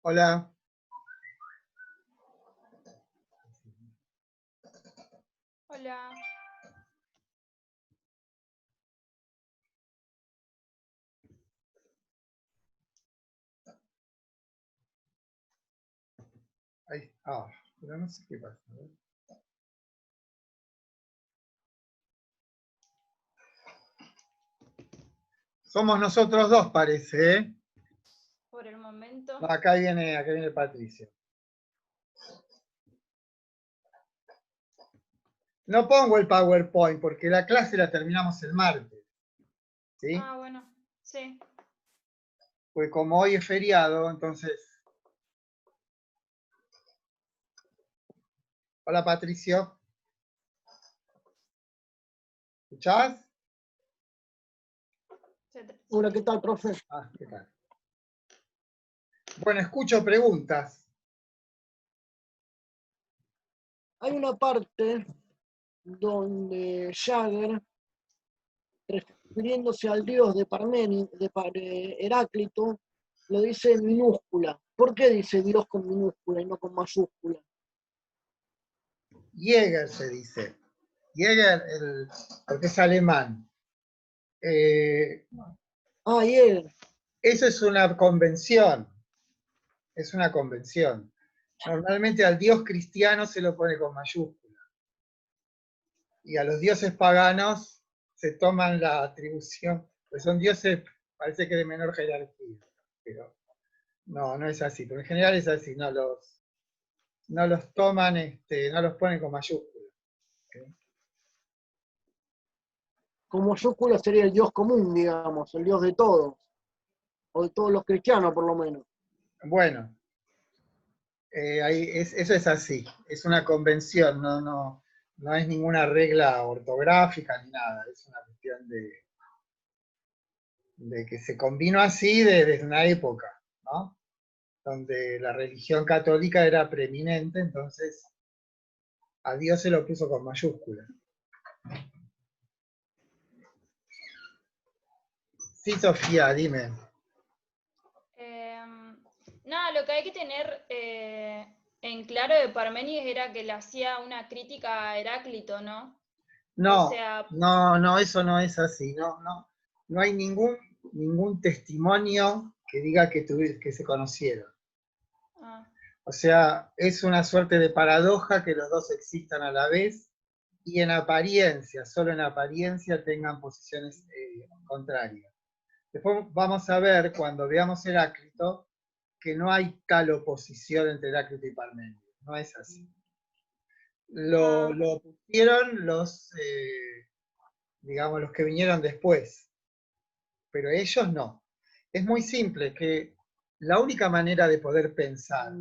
Hola. Hola. Ahí, pero no sé qué pasa. Somos nosotros dos, parece, ¿eh? Por el momento. No, acá viene Patricia. No pongo el PowerPoint porque la clase la terminamos el martes. ¿Sí? Ah, bueno, sí. Pues como hoy es feriado, entonces. Hola, Patricio. ¿Escuchás? Hola, ¿qué tal, profe? ¿Qué tal? Bueno, escucho preguntas. Hay una parte donde Jagger, refiriéndose al dios de Heráclito, lo dice en minúscula. ¿Por qué dice Dios con minúscula y no con mayúscula? Jäger se dice. Jäger, porque es alemán. Jäger. Eso es una convención. Es una convención. Normalmente al dios cristiano se lo pone con mayúscula. Y a los dioses paganos se toman la atribución, pues son dioses, parece que de menor jerarquía, pero no es así, pero en general es así, no los toman, no los ponen con mayúscula. ¿Okay? Con mayúscula sería el dios común, digamos, el dios de todos, o de todos los cristianos por lo menos. Bueno, eso es así, es una convención, no es ninguna regla ortográfica ni nada, es una cuestión de que se combinó así desde una época, ¿no? Donde la religión católica era preeminente, entonces a Dios se lo puso con mayúsculas. Sí, Sofía, dime. Nada, lo que hay que tener en claro de Parménides era que le hacía una crítica a Heráclito, ¿no? No, o sea, no, eso no es así, no hay ningún testimonio que diga que se conocieron. O sea, es una suerte de paradoja que los dos existan a la vez y en apariencia, solo en apariencia, tengan posiciones contrarias. Después vamos a ver, cuando veamos Heráclito, que no hay tal oposición entre Heráclito y Parménides. No es así. Lo pusieron digamos, los que vinieron después, pero ellos no. Es muy simple, que la única manera de poder pensar,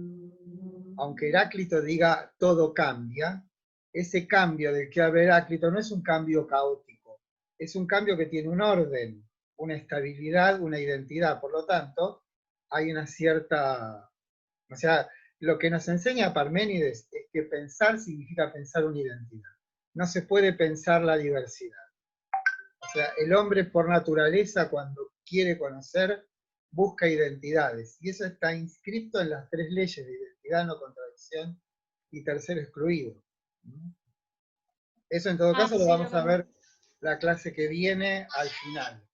aunque Heráclito diga todo cambia, ese cambio del que habla Heráclito no es un cambio caótico, es un cambio que tiene un orden, una estabilidad, una identidad. Por lo tanto, hay una cierta... O sea, lo que nos enseña Parménides es que pensar significa pensar una identidad. No se puede pensar la diversidad. O sea, el hombre por naturaleza, cuando quiere conocer, busca identidades. Y eso está inscrito en las 3 leyes de identidad, no contradicción y tercero excluido. Eso en todo caso lo sí, vamos a ver la clase que viene al final.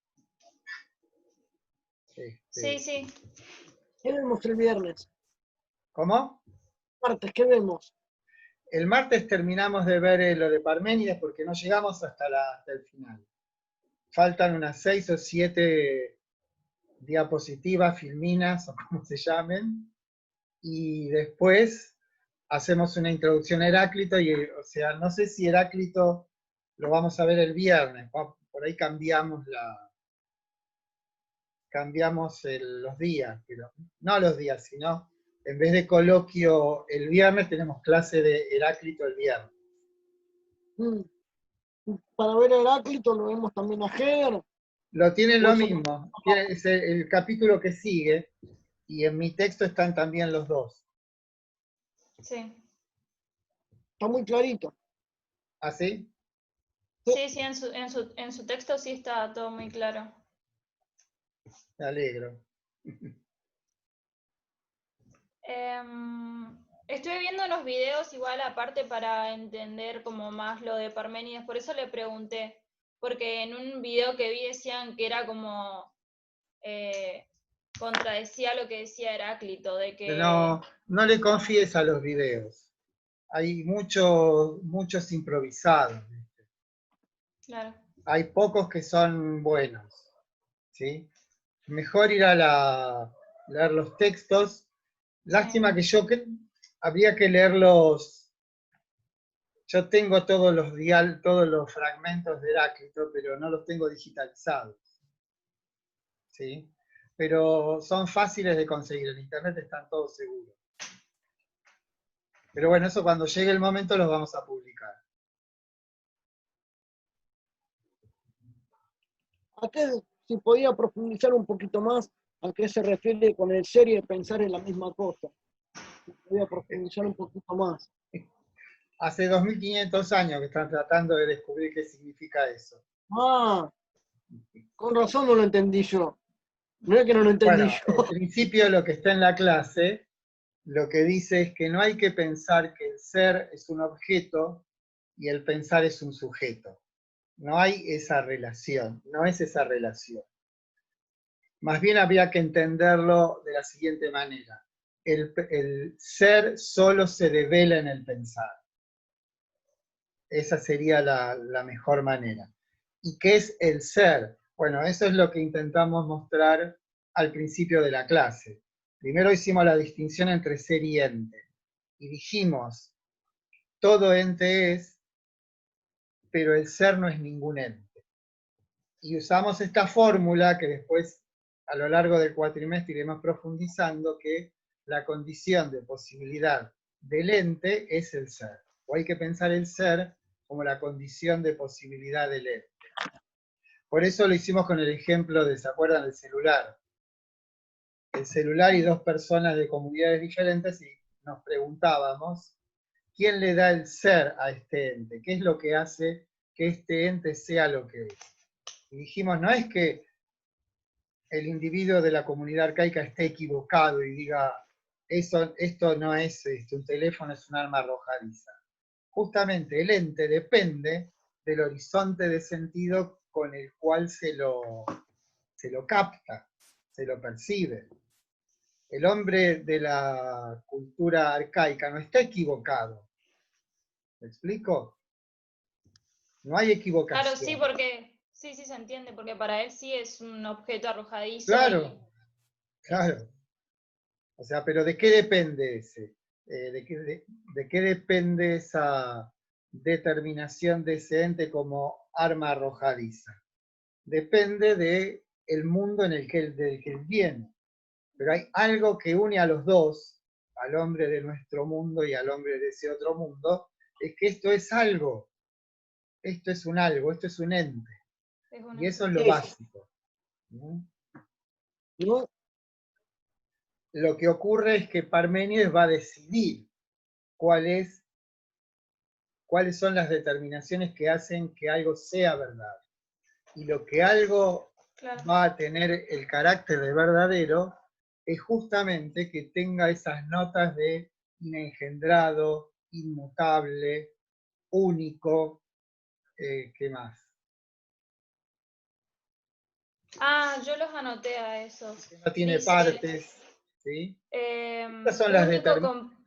Sí. ¿Qué vemos el viernes? ¿Cómo? Martes, ¿qué vemos? El martes terminamos de ver lo de Parménides porque no llegamos hasta el final. Faltan unas 6 o 7 diapositivas, filminas o como se llamen, y después hacemos una introducción a Heráclito, o sea, no sé si Heráclito lo vamos a ver el viernes, por ahí cambiamos los días, pero no los días, sino en vez de coloquio el viernes, tenemos clase de Heráclito el viernes. Para ver a Heráclito lo vemos también a Jäger. Lo tienen lo mismo, es el capítulo que sigue, y en mi texto están también los dos. Sí. Está muy clarito. ¿Ah, sí? Sí, en su texto sí está todo muy claro. Me alegro. Estuve viendo unos videos igual aparte para entender como más lo de Parménides, por eso le pregunté, porque en un video que vi decían que era como contradecía lo que decía Heráclito, de que... No le confíes a los videos. Hay muchos improvisados. Claro. Hay pocos que son buenos, ¿sí? Mejor ir a leer los textos. Lástima que habría que leerlos. Yo tengo todos los fragmentos de Heráclito, pero no los tengo digitalizados, ¿sí? Pero son fáciles de conseguir, en internet están todos seguros. Pero bueno, eso cuando llegue el momento los vamos a publicar. ¿A qué, si podía profundizar un poquito más, a qué se refiere con el ser y el pensar en la misma cosa? Si podía profundizar un poquito más. Hace 2500 años que están tratando de descubrir qué significa eso. Ah, con razón no lo entendí yo. No es que no lo entendí Bueno, yo. en principio lo que está en la clase, lo que dice es que no hay que pensar que el ser es un objeto y el pensar es un sujeto. No hay esa relación, no es esa relación. Más bien habría que entenderlo de la siguiente manera. El ser solo se devela en el pensar. Esa sería la mejor manera. ¿Y qué es el ser? Bueno, eso es lo que intentamos mostrar al principio de la clase. Primero hicimos la distinción entre ser y ente. Y dijimos, todo ente es, pero el ser no es ningún ente. Y usamos esta fórmula que después, a lo largo del cuatrimestre, iremos profundizando, que la condición de posibilidad del ente es el ser. O hay que pensar el ser como la condición de posibilidad del ente. Por eso lo hicimos con el ejemplo de, ¿se acuerdan del celular? El celular y dos personas de comunidades diferentes y nos preguntábamos, ¿quién le da el ser a este ente? ¿Qué es lo que hace que este ente sea lo que es? Y dijimos, no es que el individuo de la comunidad arcaica esté equivocado y diga, esto no es un teléfono, es un arma arrojadiza. Justamente el ente depende del horizonte de sentido con el cual se lo capta, se lo percibe. El hombre de la cultura arcaica no está equivocado. ¿Me explico? No hay Claro, sí, equivocación. porque sí se entiende, porque para él sí es un objeto arrojadizo Claro, y claro. O sea, pero ¿de qué depende ese? ¿De qué depende esa determinación de ese ente como arma arrojadiza? Depende del mundo del que él viene. Pero hay algo que une a los dos, al hombre de nuestro mundo y al hombre de ese otro mundo, es que esto es algo, esto es un algo, esto es un ente. es un Y eso ente. es lo básico, ¿no? ¿No? Lo que ocurre es que Parménides va a decidir cuáles son las determinaciones que hacen que algo sea verdad. Y lo que algo Claro. va a tener el carácter de verdadero es justamente que tenga esas notas de inengendrado, inmutable, único, ¿qué más? Ah, yo los anoté a esos. Que no tiene Dice, partes, ¿sí? Estas son las único, determinaciones.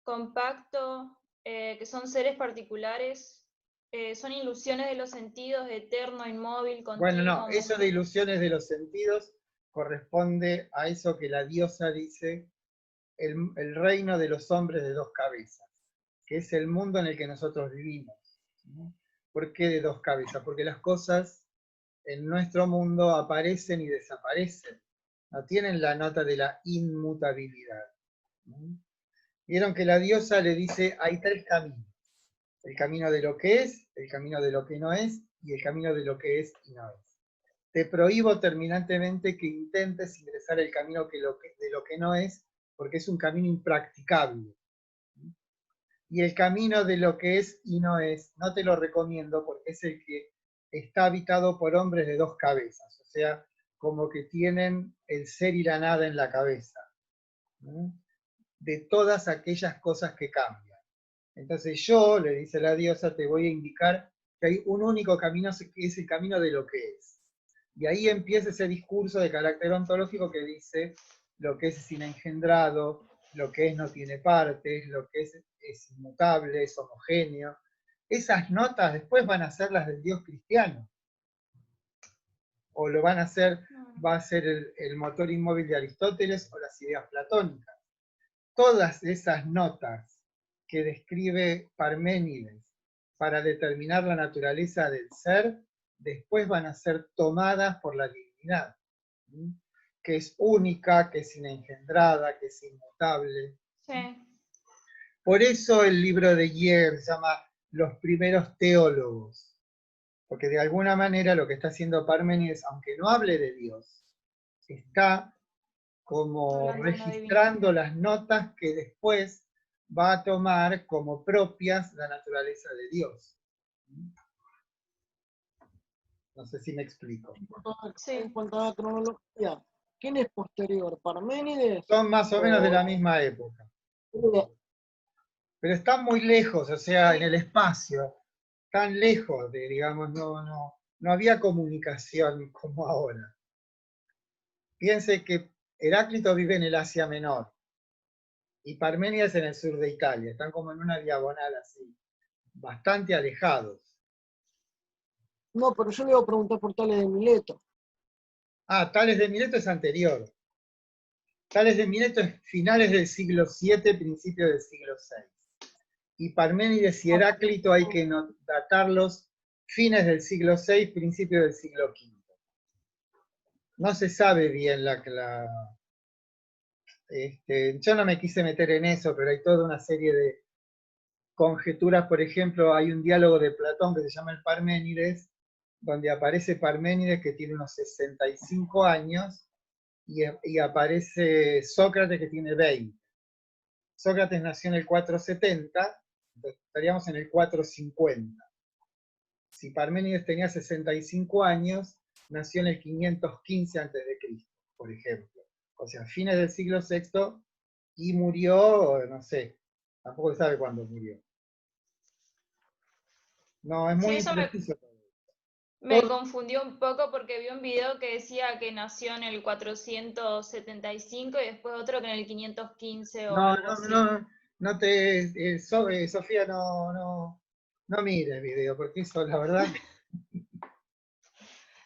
compacto, que son seres particulares, son ilusiones de los sentidos, eterno, inmóvil, Bueno, no, continuo, eso de ilusiones de los sentidos corresponde a eso que la diosa dice, el reino de los hombres de dos cabezas, que es el mundo en el que nosotros vivimos. ¿No? ¿Por qué de dos cabezas? Porque las cosas en nuestro mundo aparecen y desaparecen, no tienen la nota de la inmutabilidad. ¿No? Vieron que la diosa le dice, hay tres caminos, el camino de lo que es, el camino de lo que no es, y el camino de lo que es y no es. Te prohíbo terminantemente que intentes ingresar el camino de lo que no es, porque es un camino impracticable. Y el camino de lo que es y no es, no te lo recomiendo porque es el que está habitado por hombres de dos cabezas, o sea, como que tienen el ser y la nada en la cabeza, ¿no? De todas aquellas cosas que cambian. Entonces yo, le dice la diosa, te voy a indicar que hay un único camino, que es el camino de lo que es. Y ahí empieza ese discurso de carácter ontológico que dice lo que es inengendrado, lo que es no tiene partes, lo que es inmutable, es homogéneo. Esas notas después van a ser las del Dios cristiano. O lo van a hacer, va a ser el motor inmóvil de Aristóteles o las ideas platónicas. Todas esas notas que describe Parménides para determinar la naturaleza del ser, después van a ser tomadas por la divinidad, ¿sí? Que es única, que es inengendrada, que es inmutable. Sí. Por eso el libro de Jäger se llama Los primeros teólogos, porque de alguna manera lo que está haciendo Parménides, aunque no hable de Dios, está como Hablando de una registrando las notas que después va a tomar como propias la naturaleza de Dios. No sé si me explico. Sí. En cuanto a la cronología, ¿quién es posterior? ¿Parménides? Son más o menos de la misma época. Pero están muy lejos, o sea, en el espacio, tan lejos de, digamos, no había comunicación como ahora. Piense que Heráclito vive en el Asia Menor y Parménides en el sur de Italia. Están como en una diagonal así, bastante alejados. No, pero yo le iba a preguntar por Tales de Mileto. Ah, Tales de Mileto es anterior. Tales de Mileto es finales del siglo VII, principios del siglo VI. Y Parménides y Heráclito hay que datarlos fines del siglo VI, principios del siglo V. No se sabe bien yo no me quise meter en eso, pero hay toda una serie de conjeturas. Por ejemplo, hay un diálogo de Platón que se llama el Parménides, donde aparece Parménides que tiene unos 65 años, y aparece Sócrates que tiene 20. Sócrates nació en el 470, entonces estaríamos en el 450. Si Parménides tenía 65 años, nació en el 515 a.C., por ejemplo. O sea, fines del siglo VI, y murió, no sé, tampoco se sabe cuándo murió. No, es Sí, muy eso impreciso. me confundió un poco porque vi un video que decía que nació en el 475 y después otro que en el 515 o No, algo así. no te, Sofía, no mires video, porque eso, la verdad,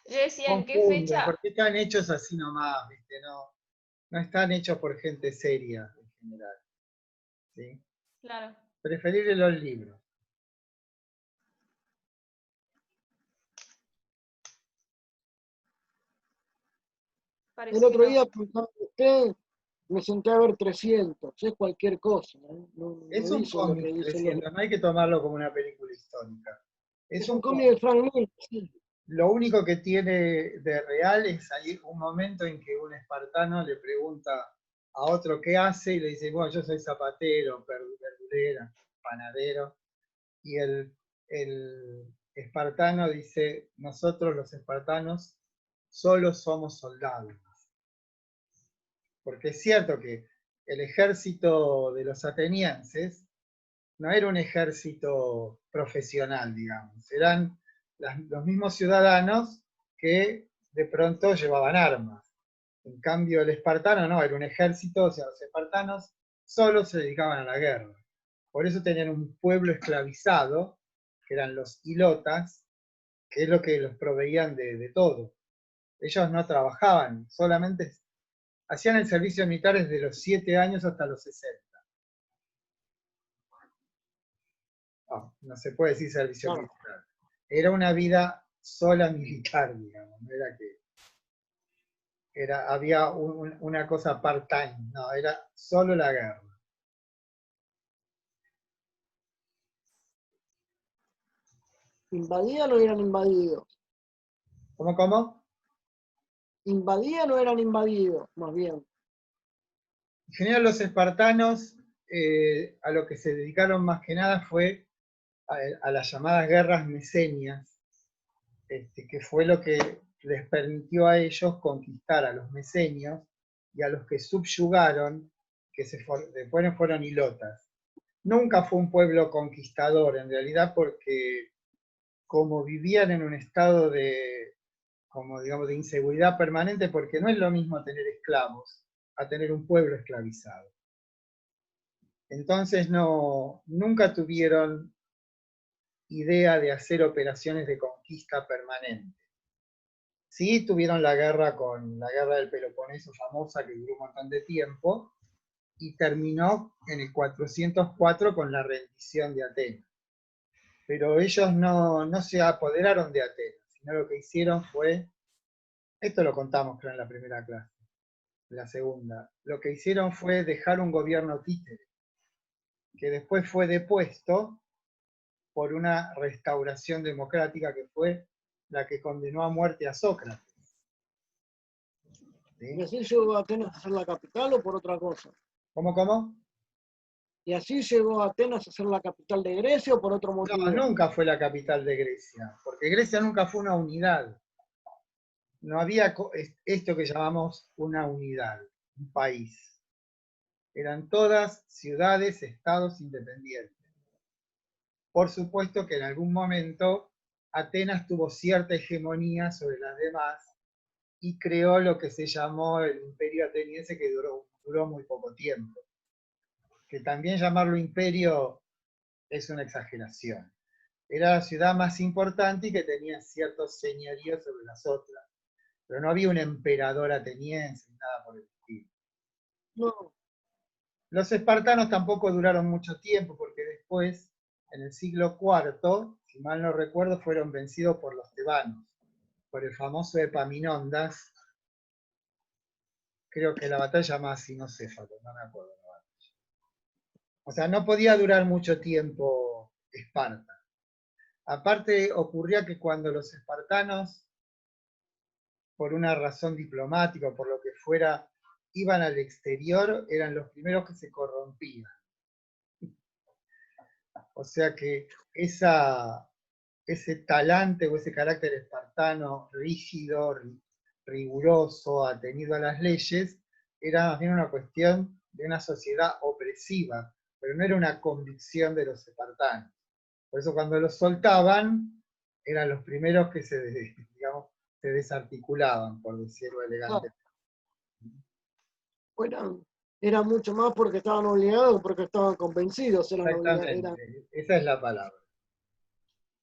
Yo decía, ¿en qué confunde, fecha? porque están hechos así nomás, ¿viste? No están hechos por gente seria en general, ¿sí? Claro, Preferible los libros. El parece que otro no. día, pensando en usted, me senté a ver 300, es cualquier cosa, ¿eh? Es No un dice lo que cómic, dicen los... 300, no hay que tomarlo como una película histórica. Es Es un un cómic de cómic. Frank Miller, sí. Lo único que tiene de real es ahí un momento en que un espartano le pregunta a otro qué hace y le dice, bueno, yo soy zapatero, verdulera, panadero. Y el espartano dice, nosotros los espartanos solo somos soldados. Porque es cierto que el ejército de los atenienses no era un ejército profesional, digamos, eran los mismos ciudadanos que de pronto llevaban armas. En cambio, el espartano no, era un ejército, o sea, los espartanos solo se dedicaban a la guerra. Por eso tenían un pueblo esclavizado, que eran los hilotas, que es lo que los proveían de todo. Ellos no trabajaban, solamente hacían el servicio militar desde los 7 años hasta los 60. No se puede decir servicio Claro. militar. Era una vida sola militar, digamos, no era que había una cosa part-time, no, era solo la guerra. ¿Invadían o eran invadidos? ¿Cómo? ¿Invadían o eran invadidos? Más bien. En general los espartanos a lo que se dedicaron más que nada fue a las llamadas guerras mesenias, que fue lo que les permitió a ellos conquistar a los mesenios y a los que subyugaron, que después fueron ilotas. Nunca fue un pueblo conquistador, en realidad, porque como vivían en un estado de, como digamos, de inseguridad permanente, porque no es lo mismo tener esclavos a tener un pueblo esclavizado. Entonces nunca tuvieron idea de hacer operaciones de conquista permanente. Sí tuvieron la guerra del Peloponeso famosa, que duró un montón de tiempo, y terminó en el 404 con la rendición de Atenas. Pero ellos no se apoderaron de Atenas, sino lo que hicieron fue, esto lo contamos creo en la primera clase, la segunda, lo que hicieron fue dejar un gobierno títere, que después fue depuesto por una restauración democrática que fue la que condenó a muerte a Sócrates. ¿Sí? ¿Y así llegó a Atenas a ser la capital o por otra cosa? ¿Cómo? ¿Y así llegó a Atenas a ser la capital de Grecia o por otro motivo? No, nunca fue la capital de Grecia, porque Grecia nunca fue una unidad. No había esto que llamamos una unidad, un país. Eran todas ciudades, estados independientes. Por supuesto que en algún momento Atenas tuvo cierta hegemonía sobre las demás y creó lo que se llamó el Imperio Ateniense, que duró muy poco tiempo. Que también llamarlo imperio es una exageración. Era la ciudad más importante y que tenía ciertos señoríos sobre las otras. Pero no había un emperador ateniense, nada por el estilo. No. Los espartanos tampoco duraron mucho tiempo, porque después, en el siglo IV, si mal no recuerdo, fueron vencidos por los tebanos, por el famoso Epaminondas, creo que la batalla más sinocéfalo, no me acuerdo la batalla. O sea, no podía durar mucho tiempo Esparta. Aparte, ocurría que cuando los espartanos, por una razón diplomática o por lo que fuera, iban al exterior, eran los primeros que se corrompían. O sea que ese talante o ese carácter espartano rígido, riguroso, atenido a las leyes, era más bien una cuestión de una sociedad opresiva, pero no era una convicción de los espartanos. Por eso cuando los soltaban, eran los primeros que digamos, se desarticulaban, por decirlo elegantemente. Era mucho más porque estaban obligados, porque estaban convencidos. Exactamente, esa es la palabra.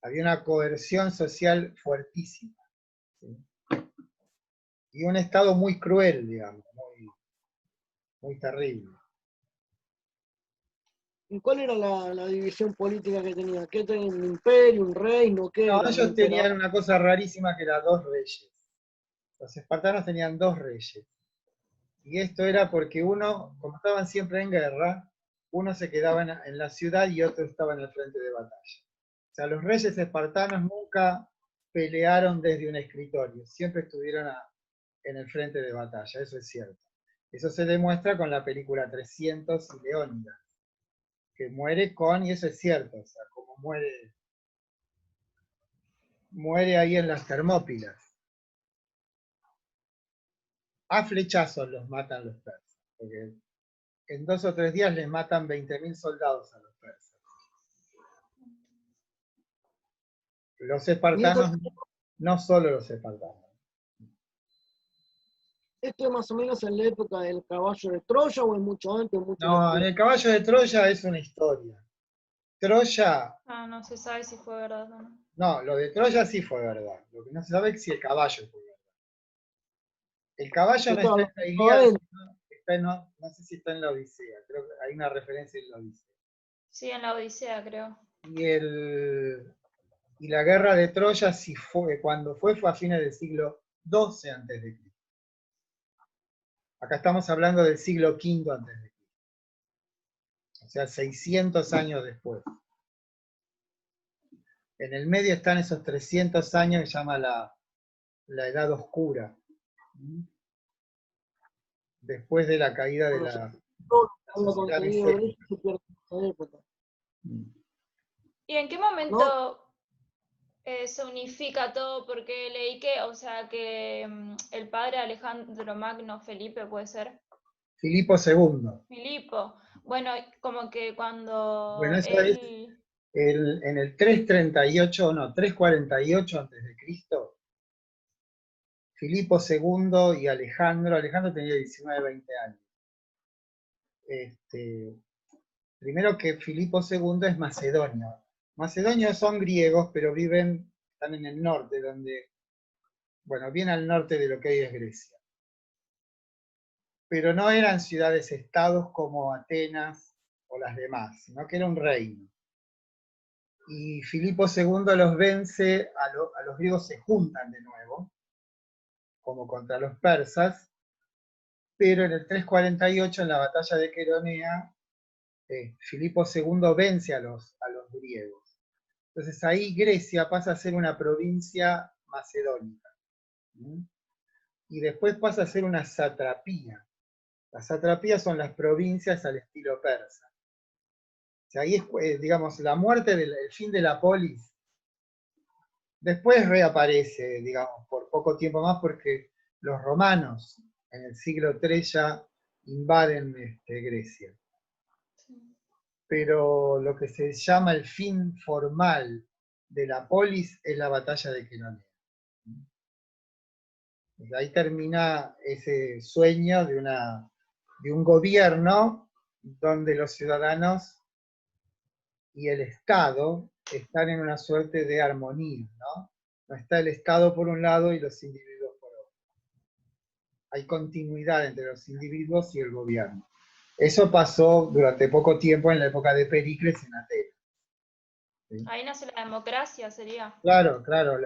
Había una coerción social fuertísima. ¿Sí? Y un estado muy cruel, digamos, muy terrible. ¿Y cuál era la división política que tenía? ¿Qué tenía? ¿Un imperio, un reino? ¿Qué No, era? ellos tenían una cosa rarísima que era 2 reyes. Los espartanos tenían 2 reyes. Y esto era porque uno, como estaban siempre en guerra, uno se quedaba en la ciudad y otro estaba en el frente de batalla. O sea, los reyes espartanos nunca pelearon desde un escritorio, siempre estuvieron en el frente de batalla, eso es cierto. Eso se demuestra con la película 300 y Leónidas, que muere y eso es cierto, o sea, como muere ahí en las Termópilas. A flechazos los matan los persas, porque en 2 o 3 días les matan 20.000 soldados a los persas. Los espartanos, no solo los espartanos. ¿Esto es más o menos en la época del caballo de Troya o es mucho antes? No, en el caballo de Troya es una historia. Troya... no se sabe si fue verdad o no. No, lo de Troya sí fue verdad. Lo que no se sabe es si el caballo fue verdad. El caballo no está en la Ilíada, no sé si está en la Odisea. Creo que hay una referencia en la Odisea. Sí, en la Odisea, creo. Y la guerra de Troya, sí fue, cuando fue a fines del siglo XII a.C. Acá estamos hablando del siglo V a.C. O sea, 600 años después. En el medio están esos 300 años que se llama la Edad Oscura. Después de la caída de la sociedad ¿Y en qué momento se unifica todo porque leí que, o sea, que el padre Alejandro Magno, Felipe, puede ser, Filipo II. Filipo, bueno, como que Bueno, cuando eso es él, en el 338, no, 348 antes de Cristo, Filipo II y Alejandro tenía 19, 20 años. Primero que Filipo II es macedonio. Macedonios son griegos, pero están en el norte, bueno, bien al norte de lo que hoy es Grecia. Pero no eran ciudades-estados como Atenas o las demás, sino que era un reino. Y Filipo II los vence, a los griegos se juntan de nuevo, como contra los persas, pero en el 348, en la batalla de Queronea, Filipo II vence a los griegos. Entonces ahí Grecia pasa a ser una provincia macedónica. Y después pasa a ser una satrapía. Las satrapías son las provincias al estilo persa. O sea, ahí es, digamos, la muerte el fin de la polis. Después reaparece, digamos, por poco tiempo más, porque los romanos en el siglo III ya invaden Grecia. Pero lo que se llama el fin formal de la polis es la batalla de Queronea. Ahí termina ese sueño de un gobierno donde los ciudadanos y el Estado están en una suerte de armonía, ¿no? No está el Estado por un lado y los individuos por otro. Hay continuidad entre los individuos y el gobierno. Eso pasó durante poco tiempo en la época de Pericles en Atenas. ¿Sí? ahí nace la democracia, sería. Claro, claro.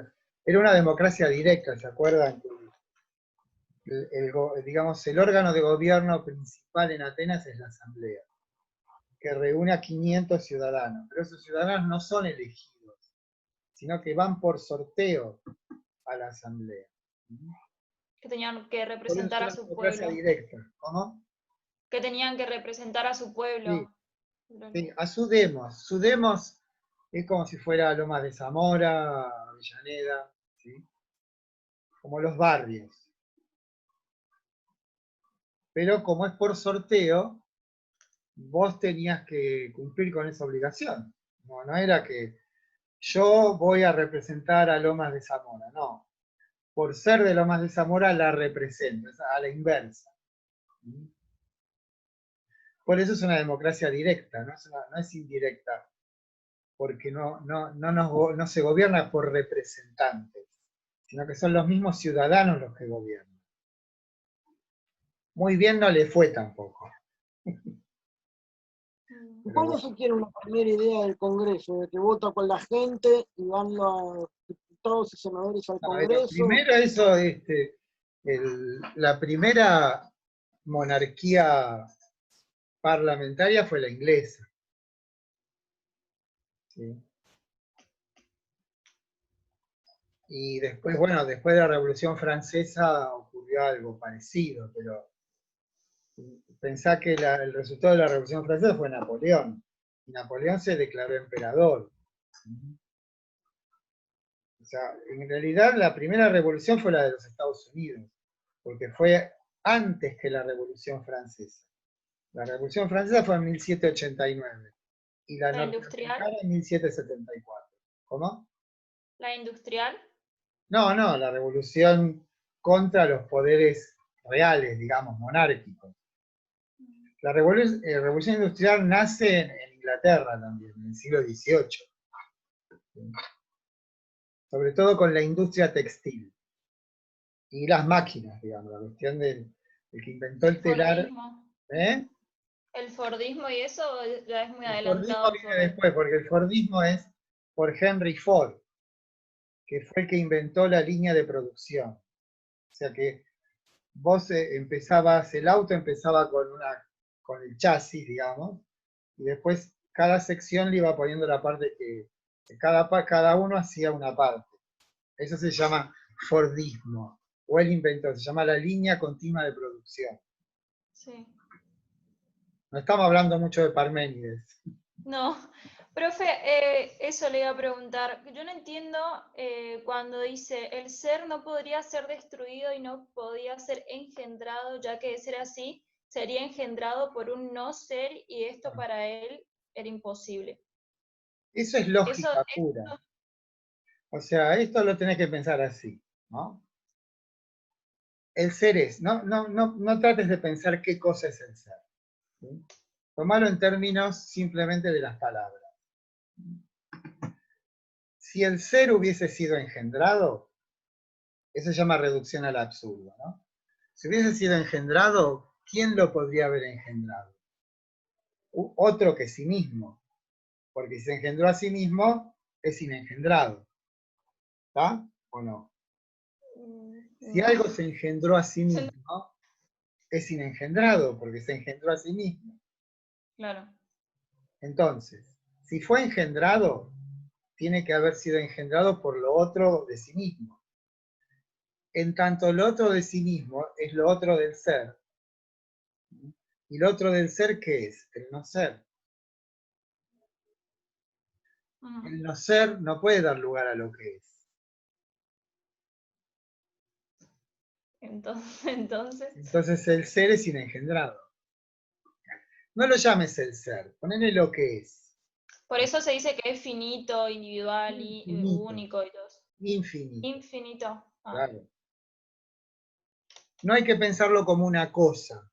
Era una democracia directa, ¿se acuerdan? Digamos, el órgano de gobierno principal en Atenas es la Asamblea, que reúne a 500 ciudadanos, pero esos ciudadanos no son elegidos, sino que van por sorteo a la Asamblea. Que tenían que Por eso es representar a una su democracia pueblo. directa. ¿Cómo? Que tenían que representar a su Sí, pueblo. sí, a su demos. Su demos es como si fuera Lomas de Zamora, Avellaneda, ¿sí? Como los barrios. Pero como es por sorteo, vos tenías que cumplir con esa obligación. No, no era que yo voy a representar a Lomas de Zamora, no. Por ser de Lomas de Zamora la represento, es a la inversa. Por eso es una democracia directa, no es indirecta, porque no se gobierna por representantes, sino que son los mismos ciudadanos los que gobiernan. Muy bien no le fue tampoco. ¿Cuándo se tiene una primera idea del Congreso? De que vota con la gente y van los diputados y senadores al Congreso. Primero eso, la primera monarquía parlamentaria fue la inglesa. ¿Sí? Y después, bueno, después de la Revolución Francesa ocurrió algo parecido, pero pensá que el resultado de la Revolución Francesa fue Napoleón, y Napoleón se declaró emperador. O sea, en realidad la primera revolución fue la de los Estados Unidos, porque fue antes que la Revolución Francesa. La Revolución Francesa fue en 1789 y la ¿La industrial? norteamericana en 1774. ¿Cómo? ¿La industrial? No, no, la revolución contra los poderes reales, digamos, monárquicos. La revolución industrial nace en Inglaterra también, en el siglo XVIII. Sobre todo con la industria textil. Y las máquinas, digamos, la cuestión del que inventó el telar. Fordismo. ¿Eh? El Fordismo y eso ya es muy El Fordismo adelantado viene sobre. después, porque el Fordismo es por Henry Ford, que fue el que inventó la línea de producción. O sea que vos el auto empezaba con el chasis, digamos, y después cada sección le iba poniendo la parte que cada uno hacía una parte. Eso se llama Fordismo, o él inventó, se llama la línea continua de producción. Sí. No estamos hablando mucho de Parménides. No, Profe, eso le iba a preguntar. Yo no entiendo cuando dice el ser no podría ser destruido y no podía ser engendrado, ya que de ser así, sería engendrado por un no ser y esto para él era imposible. Eso es Eso, lógica pura. O sea, esto lo tenés que pensar así, ¿no? El ser es, no trates de pensar qué cosa es el ser. ¿Sí? Tomalo en términos simplemente de las palabras. Si el ser hubiese sido engendrado, eso se llama reducción al absurdo, ¿no? Si hubiese sido engendrado, ¿quién lo podría haber engendrado? Otro que sí mismo, porque si se engendró a sí mismo, es inengendrado. ¿Está? ¿O no? Si no. algo se engendró a sí mismo, es inengendrado, porque se engendró a sí mismo. Claro. Entonces, si fue engendrado, tiene que haber sido engendrado por lo otro de sí mismo. En tanto lo otro de sí mismo es lo otro del ser. ¿Y lo otro del ser qué es? El no ser. El no ser no puede dar lugar a lo que es. Entonces. Entonces el ser es inengendrado. No lo llames el ser, ponele lo que es. Por eso se dice que es finito, individual y Infinito, único y todo eso. infinito, Infinito. claro. No hay que pensarlo como una cosa,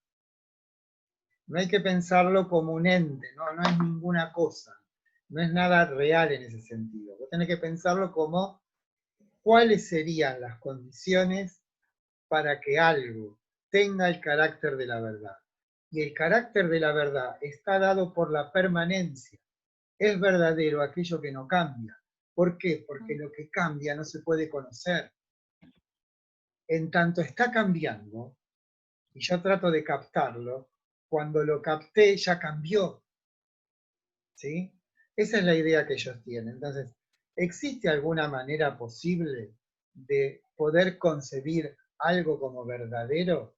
no hay que pensarlo como un ente, no es ninguna cosa, no es nada real en ese sentido. Vos tenés que pensarlo como cuáles serían las condiciones para que algo tenga el carácter de la verdad. Y el carácter de la verdad está dado por la permanencia. Es verdadero aquello que no cambia. ¿Por qué? Porque lo que cambia no se puede conocer. En tanto está cambiando, y yo trato de captarlo, cuando lo capté ya cambió. ¿Sí? Esa es la idea que ellos tienen. Entonces, ¿existe alguna manera posible de poder concebir algo como verdadero?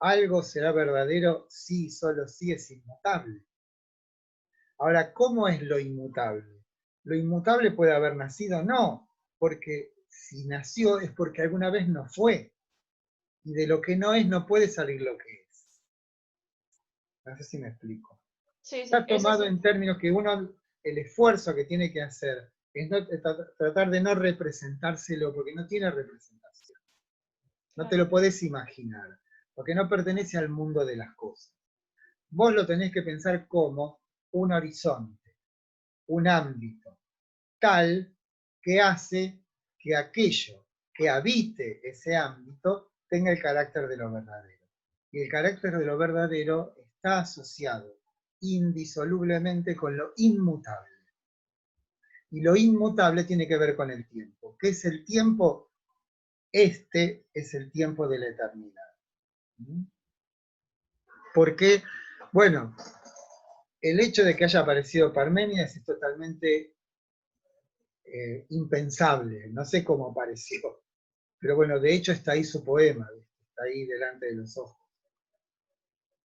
Algo será verdadero si, solo si es inmutable. Ahora, ¿cómo es lo inmutable? ¿Lo inmutable puede haber nacido? No, porque si nació es porque alguna vez no fue. Y de lo que no es no puede salir lo que es. No sé si me explico. Sí, Está eso tomado sí. en términos que uno, el esfuerzo que tiene que hacer es tratar de no representárselo, porque no tiene representación. No te Claro. lo podés imaginar, porque no pertenece al mundo de las cosas. Vos lo tenés que pensar como un horizonte, un ámbito, tal que hace que aquello que habite ese ámbito tenga el carácter de lo verdadero. Y el carácter de lo verdadero está asociado indisolublemente con lo inmutable. Y lo inmutable tiene que ver con el tiempo. ¿Qué es el tiempo? Este es el tiempo de la eternidad. Porque, bueno, el hecho de que haya aparecido Parménides es totalmente impensable. No sé cómo apareció. Pero bueno, de hecho está ahí su poema, está ahí delante de los ojos.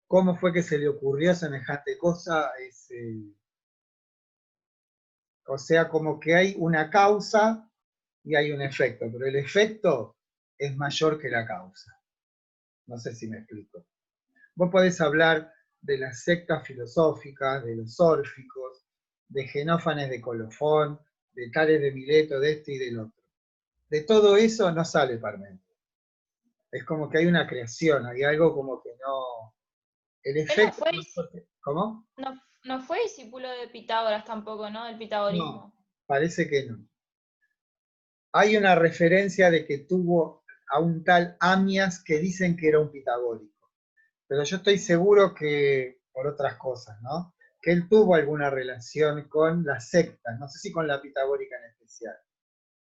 ¿Cómo fue que se le ocurrió semejante cosa? O sea, como que hay una causa y hay un efecto, pero el efecto es mayor que la causa. No sé si me explico. Vos podés hablar de las sectas filosóficas, de los órficos, de Genófanes de Colofón, de Tales de Mileto, de este y del otro. De todo eso no sale Parménides. Es como que hay una creación, hay algo como que no... El Él no efecto... fue, ¿Cómo? no fue discípulo de Pitágoras tampoco, ¿no? Del No, pitagorismo. parece que no. Hay una referencia de que tuvo a un tal Amias que dicen que era un pitagórico. Pero yo estoy seguro que, por otras cosas, ¿no? Que él tuvo alguna relación con las sectas, no sé si con la pitagórica en especial.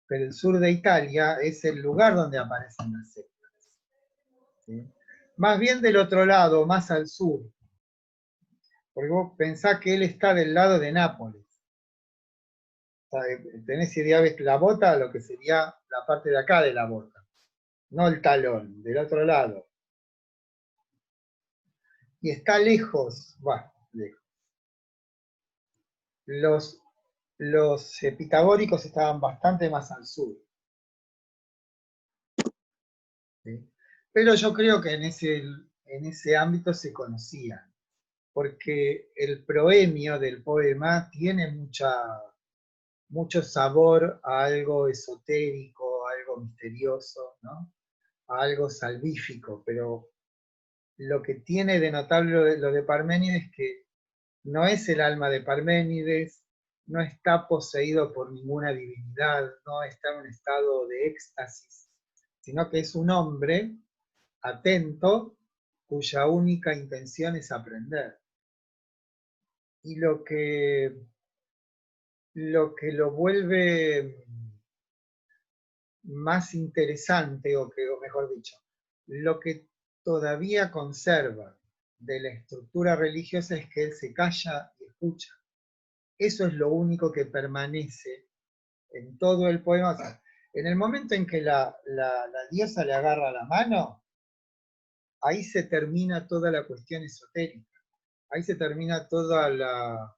Pero el sur de Italia es el lugar donde aparecen las sectas. ¿Sí? Más bien del otro lado, más al sur. Porque vos pensás que él está del lado de Nápoles. O sea, tenés idea, ves la bota, lo que sería la parte de acá de la bota. No el talón, del otro lado. Y está lejos, bueno, lejos. Los los pitagóricos estaban bastante más al sur. ¿Sí? Pero yo creo que en ese ámbito se conocían, porque el proemio del poema tiene mucho sabor a algo esotérico, a algo misterioso, ¿no? A algo salvífico, pero lo que tiene de notable lo de Parménides es que no es el alma de Parménides, no está poseído por ninguna divinidad, no está en un estado de éxtasis, sino que es un hombre atento cuya única intención es aprender. Y lo vuelve más interesante, o mejor dicho, lo que todavía conserva de la estructura religiosa es que él se calla y escucha. Eso es lo único que permanece en todo el poema. O sea, en el momento en que la diosa le agarra la mano, ahí se termina toda la cuestión esotérica. Ahí se termina toda la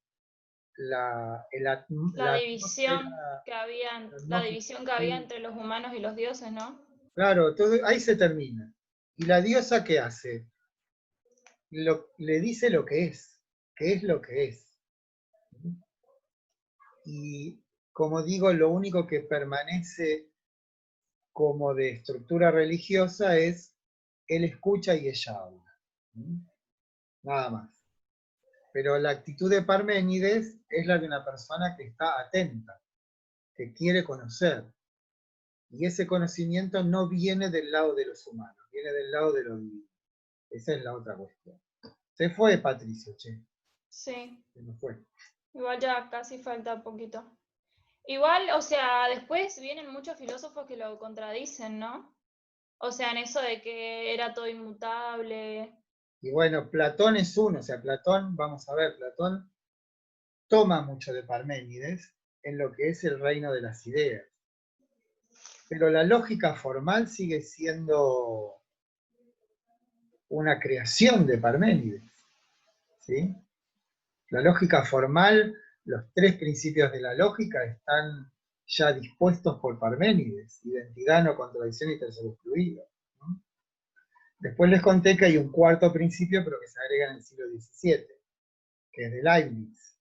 división atmósfera, que había, la la atmósfera, división que había entre los humanos y los dioses, ¿no? claro, todo, ahí se termina. ¿Y la diosa qué hace? Le dice lo que es lo que es. Y como digo, lo único que permanece como de estructura religiosa es él escucha y ella habla. Nada más. Pero la actitud de Parménides es la de una persona que está atenta, que quiere conocer. Y ese conocimiento no viene del lado de los humanos, viene del lado de lo divino. Esa es la otra cuestión. Se fue Patricio, che. Sí. Se nos fue. Igual ya casi falta poquito. Igual, o sea, después vienen muchos filósofos que lo contradicen, ¿no? O sea, en eso de que era todo inmutable. Y bueno, Platón es uno, o sea, Platón, vamos a ver, Platón toma mucho de Parménides en lo que es el reino de las ideas. Pero la lógica formal sigue siendo una creación de Parménides. ¿Sí? La lógica formal, los tres principios de la lógica están ya dispuestos por Parménides: identidad, no contradicción y tercero excluido. ¿No? Después les conté que hay un cuarto principio, pero que se agrega en el siglo XVII, que es de Leibniz.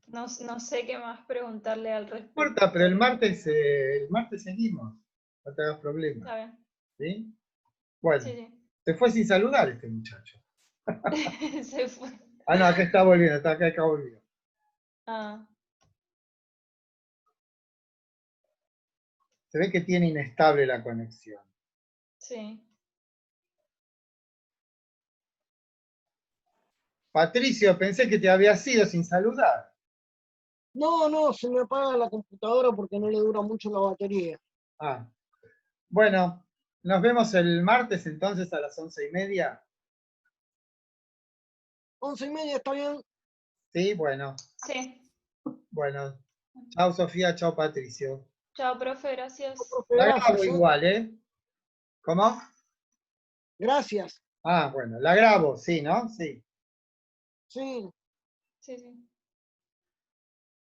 ¿No? No sé qué más preguntarle al No respecto. importa, pero el martes seguimos. No te hagas problema. Está bien. ¿Sí? Bueno, Sí, sí. se fue sin saludar este muchacho. Se fue. Ah, no, acá está volviendo, está acá volvió. Ah, Se ve que tiene inestable la conexión. sí. Patricio, pensé que te habías ido sin saludar. No, se me apaga la computadora porque no le dura mucho la batería. Ah, bueno, nos vemos el martes entonces a las 11:30. 11:30, ¿está bien? Sí, bueno. Sí. Bueno. Chao Sofía, chao Patricio. Chao, profe, gracias. Profe, La grabo gracias, ¿eh? igual, ¿eh? ¿Cómo? Gracias. Ah, bueno, la grabo, sí, ¿no? Sí. Sí. Sí, sí.